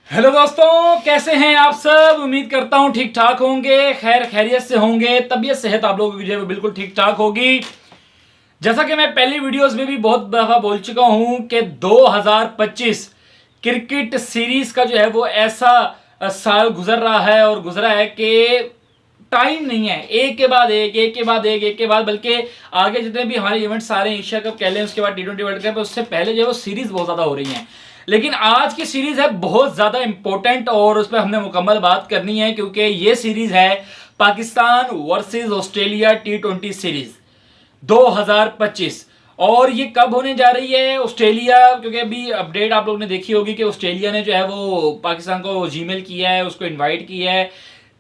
Hello दोस्तों, कैसे हैं आप सब। उम्मीद करता हूं ठीक ठाक होंगे, खैर खैरियत से होंगे। तबीयत सेहत आप लोगों की जो है वो बिल्कुल ठीक ठाक होगी। जैसा कि मैं पहली वीडियोस में भी बहुत दफा बोल चुका हूं कि 2025 क्रिकेट सीरीज का जो है वो ऐसा साल गुजर रहा है और गुजरा है कि टाइम नहीं है, एक के बाद एक के बाद एक के बाद, बल्कि आगे जितने भी हमारे इवेंट्स आ रहे हैं, एशिया कप कह लें, उसके बाद T20 वर्ल्ड कप, उससे पहले जो है वो सीरीज बहुत ज्यादा हो रही हैं। लेकिन आज की सीरीज है बहुत ज्यादा इंपॉर्टेंट और उस पर हमने मुकम्मल बात करनी है, क्योंकि ये सीरीज है Pakistan versus Australia T20 series 2025। और ये कब होने जा रही है। ऑस्ट्रेलिया, क्योंकि अभी अपडेट आप लोगों ने देखी होगी कि ऑस्ट्रेलिया ने जो है वो पाकिस्तान को जीमेल किया है, उसको इनवाइट किया है।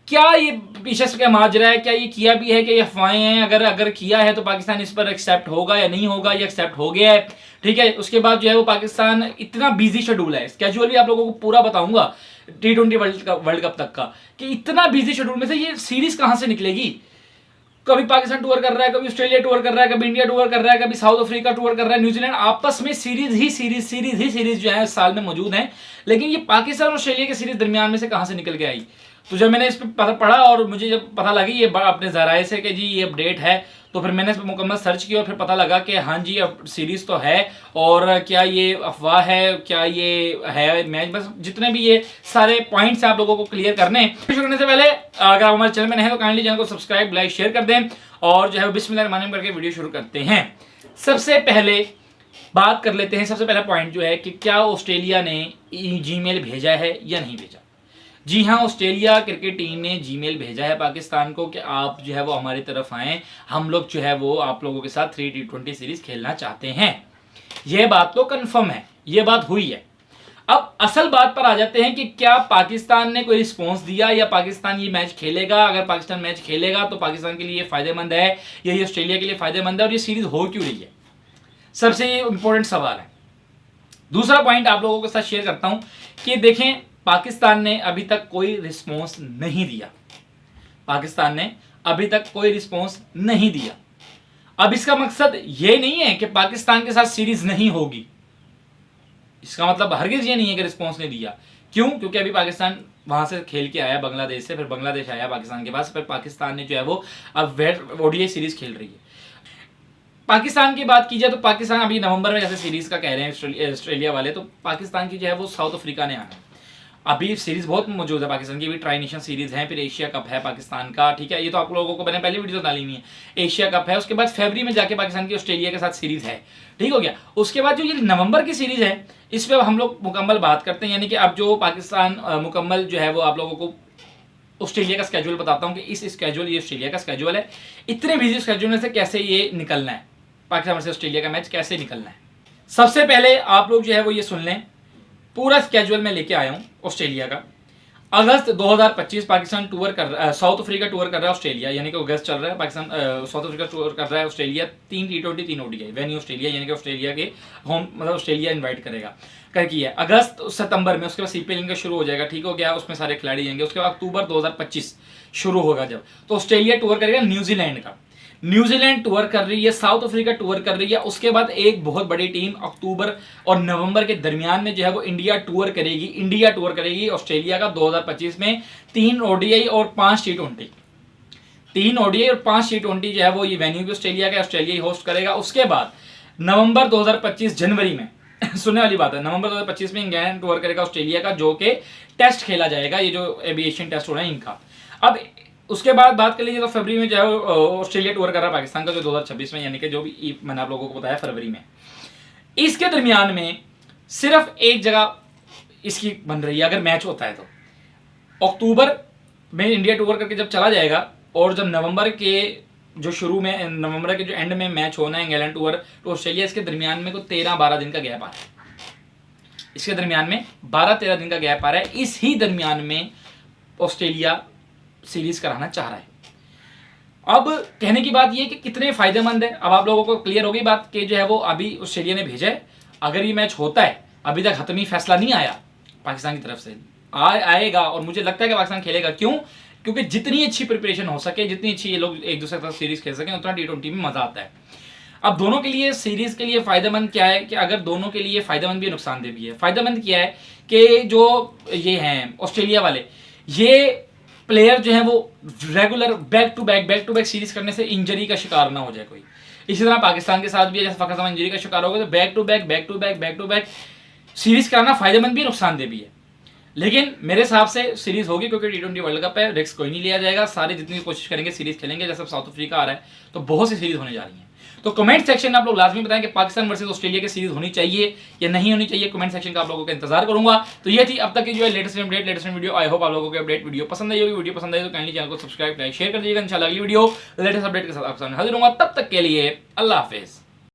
क्या ये पीछे से क्या माजरा है, क्या ये किया भी है कि ये अफवाहें हैं। अगर किया है तो पाकिस्तान इस पर एक्सेप्ट होगा या नहीं होगा, ये एक्सेप्ट हो गया है, ठीक है। उसके बाद जो है वो पाकिस्तान इतना बिजी शेड्यूल है, स्केड्यूल भी आप लोगों को पूरा बताऊंगा T20 वर्ल्ड कप तक का, कि इतना बिजी शेड्यूल में से ये सीरीज कहां से निकलेगी। कभी पाकिस्तान टूर कर रहा है, कभी ऑस्ट्रेलिया टूर कर रहा है, कभी इंडिया टूर कर रहा है, कभी साउथ अफ्रीका टूर कर रहा है, न्यूजीलैंड, आपस में सीरीज जो है इस साल में मौजूद है। लेकिन ये पाकिस्तान और ऑस्ट्रेलिया की सीरीज दरमियान में से कहां से निकल के आई। तो जब मैंने इस पर पढ़ा और मुझे जब पता लगी ये अपने जराए से कि जी ये अपडेट है, तो फिर मैंने इस पर मुकम्मल सर्च किया और फिर पता लगा कि हाँ जी अब सीरीज तो है। और क्या ये अफवाह है, क्या ये है मैच, बस जितने भी ये सारे पॉइंट्स आप लोगों को क्लियर करने। शुरू करने से पहले अगर आप हमारे चैनल में नए हैं तो काइंडली चैनल को सब्सक्राइब, लाइक, शेयर कर दें और जो है बिस्मिल्लाह करके वीडियो शुरू करते हैं। सबसे पहले बात कर लेते हैं, सबसे पहला पॉइंट जो है कि क्या ऑस्ट्रेलिया ने जीमेल भेजा है या नहीं भेजा। जी हाँ, ऑस्ट्रेलिया क्रिकेट टीम ने जीमेल भेजा है पाकिस्तान को कि आप जो है वो हमारी तरफ आएँ, हम लोग जो है वो आप लोगों के साथ 3 T20 सीरीज खेलना चाहते हैं। यह बात तो कंफर्म है, यह बात हुई है। अब असल बात पर आ जाते हैं कि क्या पाकिस्तान ने कोई रिस्पॉन्स दिया या पाकिस्तान ये मैच खेलेगा। अगर पाकिस्तान मैच खेलेगा तो पाकिस्तान के लिए फायदेमंद है या ये ऑस्ट्रेलिया के लिए फायदेमंद है, और ये सीरीज हो क्यों रही है, सबसे इंपॉर्टेंट सवाल है। दूसरा पॉइंट आप लोगों के साथ शेयर करता हूं कि देखें, पाकिस्तान ने अभी तक कोई रिस्पॉन्स नहीं दिया। पाकिस्तान ने अभी तक कोई रिस्पॉन्स नहीं दिया। अब इसका मकसद यह नहीं है कि पाकिस्तान के साथ सीरीज नहीं होगी, इसका मतलब हरगिज ये नहीं है कि रिस्पॉन्स नहीं दिया। क्यों? क्योंकि अभी पाकिस्तान वहां से खेल के आया बांग्लादेश से, फिर बांग्लादेश आया पाकिस्तान के पास, फिर पाकिस्तान ने जो है वो अब ओडीआई सीरीज खेल रही है। पाकिस्तान की बात की जाए तो पाकिस्तान अभी नवंबर में जैसे सीरीज का कह रहे हैं ऑस्ट्रेलिया वाले, तो पाकिस्तान की जो है वो साउथ अफ्रीका ने आना है। अभी सीरीज बहुत मौजूद है पाकिस्तान की, भी ट्राई नेशन सीरीज है, फिर एशिया कप है पाकिस्तान का, ठीक है। ये तो आप लोगों को मैंने पहले वीडियो डाली हुई है। एशिया कप है, उसके बाद फरवरी में जाके पाकिस्तान की ऑस्ट्रेलिया के साथ सीरीज है, ठीक हो गया। उसके बाद जो ये नवंबर की सीरीज है, इस पर हम लोग मुकम्मल बात करते हैं। यानी कि अब जो पाकिस्तान मुकम्मल जो है वो आप लोगों को ऑस्ट्रेलिया का स्केड्यूल बताता हूं कि इस स्केड्यूल, ये ऑस्ट्रेलिया का स्केड्यूल है। इतने बिजी स्केड्यूल में से कैसे ये निकलना है, पाकिस्तान वर्सेस ऑस्ट्रेलिया का मैच कैसे निकलना है। सबसे पहले आप लोग जो है वो ये सुन लें, पूरा स्केड्यूल में लेके आया हूं ऑस्ट्रेलिया का। अगस्त 2025 पाकिस्तान टूर कर रहा है, साउथ अफ्रीका टूर कर रहा है ऑस्ट्रेलिया, यानी कि अगस्त चल रहा है। पाकिस्तान साउथ अफ्रीका टूर कर रहा है Australia, 3 T20 3 ODI, venue Australia, यानी कि ऑस्ट्रेलिया के होम, मतलब ऑस्ट्रेलिया इनवाइट करेगा कर किया अगस्त सितंबर में। उसके बाद CPL इनका शुरू हो जाएगा, ठीक हो गया, उसमें सारे खिलाड़ी जाएंगे। उसके बाद अक्टूबर 2025 शुरू होगा जब, तो ऑस्ट्रेलिया टूर करेगा न्यूजीलैंड का, न्यूजीलैंड टूर कर रही है, साउथ अफ्रीका टूर कर रही है। उसके बाद एक बहुत बड़ी टीम अक्टूबर और नवंबर के दरमियान में जो है वो इंडिया टूर करेगी ऑस्ट्रेलिया का 2025 में। 3 ODI और 5 T20, 3 ODI और 5 T20 जो है वो ये वेन्यू भी ऑस्ट्रेलिया का, ऑस्ट्रेलिया ही होस्ट करेगा। उसके बाद नवंबर 2025 जनवरी में सुनने वाली बात है, नवंबर 2025 में इंग्लैंड टूर करेगा ऑस्ट्रेलिया का, जो कि टेस्ट खेला जाएगा, ये जो एविएशन टेस्ट हो रहा है इनका। अब उसके बाद बात कर लीजिए तो फरवरी में जो है ऑस्ट्रेलिया टूर कर रहा है पाकिस्तान का, जो 2026 में, यानी कि जो भी मैंने आप लोगों को बताया फरवरी में। इसके दरमियान में सिर्फ एक जगह इसकी बन रही है, अगर मैच होता है तो अक्टूबर में इंडिया टूर करके जब चला जाएगा, और जब नवंबर के जो शुरू में, नवंबर के जो एंड में मैच होना है इंग्लैंड टूर तो ऑस्ट्रेलिया, इसके दरमियान में को 13-12 दिन का गैप आ रहा है। इसके दरमियान में 12-13 दिन का गैप आ रहा है। इस ही दरमियान में ऑस्ट्रेलिया सीरीज कराना चाह रहा है। अब कहने की बात यह कि कितने फायदेमंद है, अब आप लोगों को क्लियर हो गई बात कि जो है वो अभी ऑस्ट्रेलिया ने भेजा है। अगर ये मैच होता है, अभी तक हतमी फैसला नहीं आया पाकिस्तान की तरफ से, आएगा और मुझे लगता है कि पाकिस्तान खेलेगा। क्यों? क्योंकि जितनी अच्छी प्रिपरेशन हो सके, जितनी अच्छी ये लोग एक दूसरे के साथ सीरीज खेल सकें, उतना T20 में मजा आता है। अब दोनों के लिए सीरीज के लिए फायदेमंद क्या है कि अगर दोनों के लिए फायदेमंद भी है नुकसानदेह भी है। फायदेमंद क्या है कि जो ये हैं ऑस्ट्रेलिया वाले, ये प्लेयर जो है वो regular back to back series करने से इंजरी का शिकार ना हो जाए कोई। इसी तरह पाकिस्तान के साथ भी है, जैसे फ़खर जमान इंजरी का शिकार हो गया तो बैक टू बैक सीरीज कराना फायदेमंद भी नुकसानदेह भी है। लेकिन मेरे हिसाब से सीरीज होगी क्योंकि T20 वर्ल्ड कप है, रिस्क कोई नहीं लिया जाएगा, सारे जितनी कोशिश करेंगे सीरीज खेलेंगे। जैसे साउथ अफ्रीका आ रहा है तो बहुत सी सीरीज होने जा रही है। तो कमेंट सेक्शन में आप लोग लाजमी बताएं कि पाकिस्तान वर्सेस ऑस्ट्रेलिया की सीरीज होनी चाहिए या नहीं होनी चाहिए। कमेंट सेक्शन का आप लोगों का इंतजार करूंगा। तो ये थी अब तक की जो है latest update, latest video. I hope आप लोगों को अपडेट वीडियो पसंद आई होगी। वीडियो पसंद आई तो काइंडली चैनल को सब्सक्राइब लाइक शेयर कर दीजिएगा। इंशाल्लाह अगली वीडियो लेटेस्ट अपडेट के साथ आपके सामने हाजिर होऊंगा। तब तक के लिए अल्लाह हाफिज।